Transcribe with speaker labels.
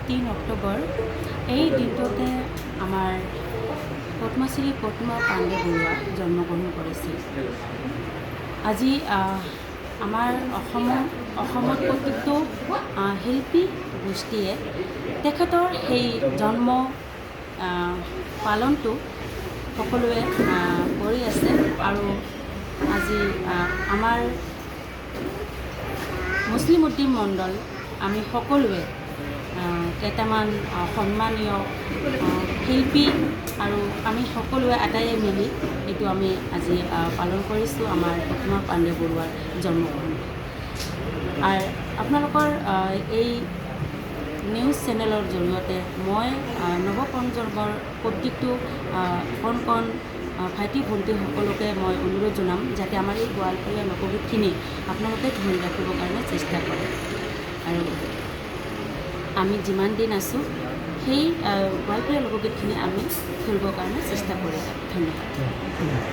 Speaker 1: 3 অক্টোবৰ এই দিনটোতে আমাৰ পদ্মশ্ৰী প্ৰতিমা পাণ্ডে বৰুৱা জন্মগ্ৰহণ কৰিছিল। আজি আমাৰ অসমত প্ৰতিটো শিল্পী গোষ্ঠীয়ে তেখেতৰ সেই জন্ম পালনটো সকলোৱে কৰি আছে আৰু আজি আমাৰ মুছলিম উদ্দিন মণ্ডল আমি সকলোৱে কেইটামান সন্মানীয় শিল্পী আৰু আমি সকলোৱে আটাইয়ে মিলি এইটো আমি আজি পালন কৰিছোঁ আমাৰ প্ৰতিমা পাণ্ডে বৰুৱাৰ জন্মগ্ৰহণ। আৰু আপোনালোকৰ এই নিউজ চেনেলৰ জৰিয়তে মই নৱপ্ৰজন্মৰ প্ৰত্যেকটো কণ ভাইটি ভণ্টি সকলোকে মই অনুৰোধ জনাম যাতে আমাৰ এই গোৱালপৰীয়া লোকগীতখিনি আপোনালোকে ধৰি ৰাখিবৰ কাৰণে চেষ্টা কৰে আৰু আমি যিমান দিন আছোঁ সেই গোৱালপৰীয়া লোকগীতখিনি আমি ধৰিবৰ কাৰণে চেষ্টা কৰি যাম। ধন্যবাদ।